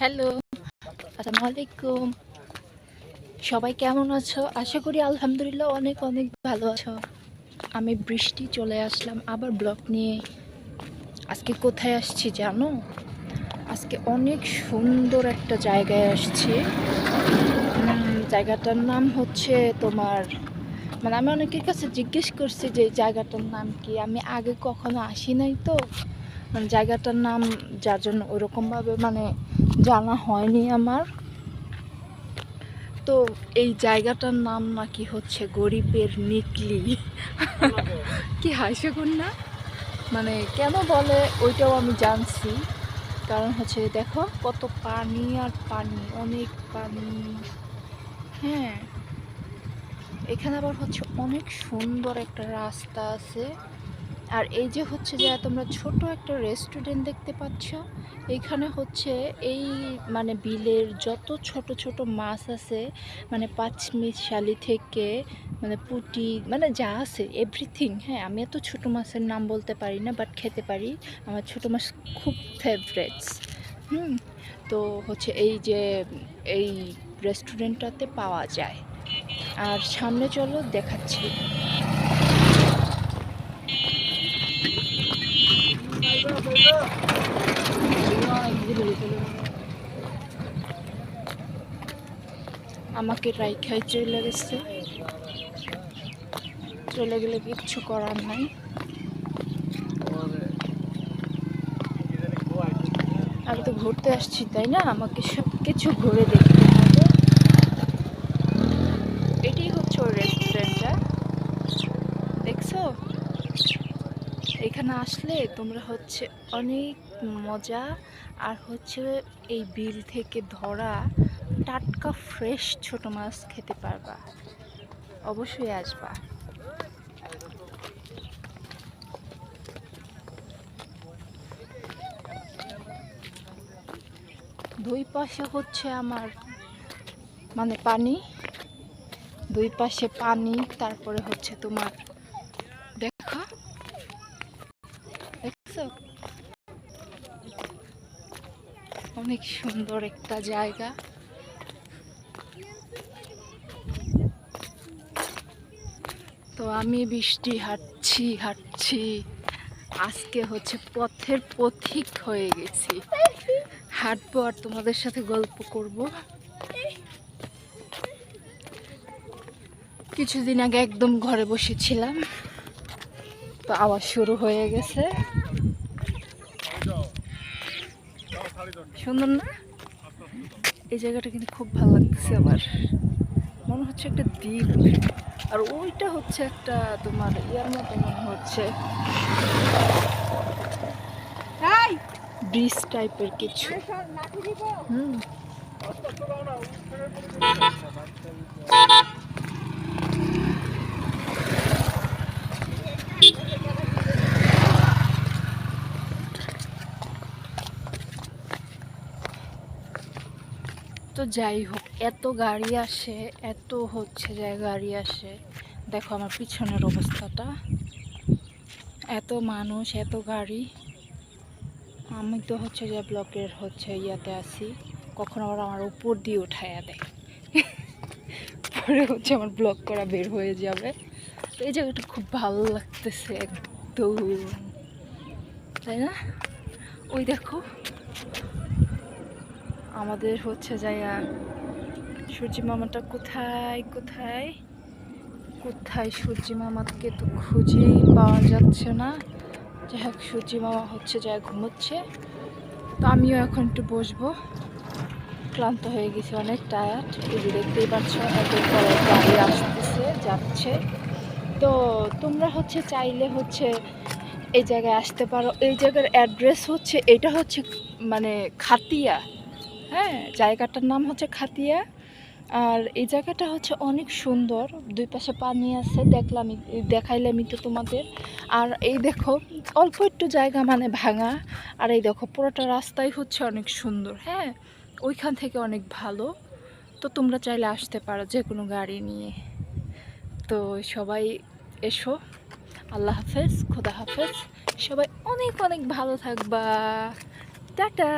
Hello, আসসালামু আলাইকুম। সবাই কেমন আছো? আশা করি আলহামদুলিল্লাহ অনেক অনেক ভালো আছো। আমি বৃষ্টি চলে আসলাম আবার ব্লগ নিয়ে। আজকে কোথায় আসছি জানো? আজকে অনেক সুন্দর একটা জায়গায় আসছি। জায়গাটার নাম হচ্ছে তোমার, মানে আমি অনেকের কাছে জিজ্ঞেস করছি যে এই জায়গাটার নাম কি। আমি আগে কখনো আসি নাই তো, মানে জায়গাটার নাম যার জন্য ওরকমভাবে মানে জানা হয়নি আমার। তো এই জায়গাটার নাম নাকি হচ্ছে গরিবের নিকলি। কি হাস্যকর না? মানে কেন বলে ওইটাও আমি জানছি। কারণ হচ্ছে দেখো কত পানি আর পানি, অনেক পানি। হ্যাঁ, এখানে আবার হচ্ছে অনেক সুন্দর একটা রাস্তা আছে। আর এই যে হচ্ছে যে তোমরা ছোট একটা রেস্টুরেন্ট দেখতে পাচ্ছ, এইখানে হচ্ছে এই মানে বিলের যত ছোট ছোট মাছ আছে, মানে পাঁচমিশালি থেকে মানে পুঁটি মানে যা আছে এভরিথিং। হ্যাঁ, আমি এত ছোট মাছের নাম বলতে পারি না, বাট খেতে পারি। আমার ছোট মাছ খুব ফেভারেটস। তো হচ্ছে এই যে এই রেস্টুরেন্টটাতে পাওয়া যায়। আর সামনে চলো দেখাচ্ছি। আমাকে রাইখাই চলে গেছে, চলে গেলে কিচ্ছু করার নাই। আমি তো ঘুরতে আসছি তাই না, আমাকে সব কিছু ঘুরে দেখতে হবে। এটাই হচ্ছে ওই রেস্টুরেন্টটা, দেখছো? এখানে আসলে তোমরা হচ্ছে অনেক মজা, আর হচ্ছে এই বিল থেকে ধরা টাটকা ফ্রেশ ছোট মাছ খেতে পারবা। অবশ্যই আসবা। দুই পাশে হচ্ছে আমার মানে পানি, দুই পাশে পানি, তারপরে হচ্ছে তোমার দেখো, দেখছো অনেক সুন্দর একটা জায়গা। তো আমি বৃষ্টি হাঁটছি হাঁটছি, আজকে হচ্ছে পথের পথিক হয়ে গেছি। হাঁটবো আর তোমাদের সাথে গল্প করব। কিছুদিন আগে একদম ঘরে বসেছিলাম, তো আবার শুরু হয়ে গেছে। সুন্দর না? এই জায়গাটা কিন্তু খুব ভালো লাগতেছে আমার, মনে হচ্ছে একটা দ্বীপ। আর ওইটা হচ্ছে একটা তোমার ইয়ার মতো মনে হচ্ছে, ব্রিজ টাইপের কিছু। হুম, তো যাই হোক, এত গাড়ি আসে, এত হচ্ছে যে গাড়ি আসে। দেখো আমার পিছনের অবস্থাটা, এত মানুষ, এত গাড়ি। আমি তো হচ্ছে যে ব্লকের হচ্ছে ইয়াতে আছি, কখনো আবার আমার উপর দিয়ে উঠাইয়া দেয়, পরে হচ্ছে আমার ব্লক করা বের হয়ে যাবে। তো এই জায়গাটা খুব ভালো লাগতেছে একদম, তাই না? ওই দেখো আমাদের হচ্ছে যাইয়া সূর্যি মামাটা কোথায় কোথায় কোথায়, সূর্যি মামাকে তো খুঁজেই পাওয়া যাচ্ছে না। যাই হোক, সূর্যি মামা হচ্ছে যা ঘুমোচ্ছে, তো আমিও এখন একটু বসবো। ক্লান্ত হয়ে গেছি, অনেক টায়ার্ড। এই যে দেখতেই পাচ্ছ একের পর এক গাড়ি আসতেছে যাচ্ছে। তো তোমরা হচ্ছে চাইলে হচ্ছে এই জায়গায় আসতে পারো। এই জায়গার অ্যাড্রেস হচ্ছে, এটা হচ্ছে মানে খাতিয়া। হ্যাঁ, জায়গাটার নাম হচ্ছে খাতিয়া। আর এই জায়গাটা হচ্ছে অনেক সুন্দর, দুই পাশে পানি আছে, দেখলাম দেখাইলামই তো তোমাদের। আর এই দেখো অল্প একটু জায়গা মানে ভাঙা, আর এই দেখো পুরোটা রাস্তাই হচ্ছে অনেক সুন্দর। হ্যাঁ, ওইখান থেকে অনেক ভালো। তো তোমরা চাইলে আসতে পারো যে কোনো গাড়ি নিয়ে। তো সবাই এসো। আল্লাহ হাফেজ, খোদা হাফেজ। সবাই অনেক অনেক ভালো থাকবা। টাটা।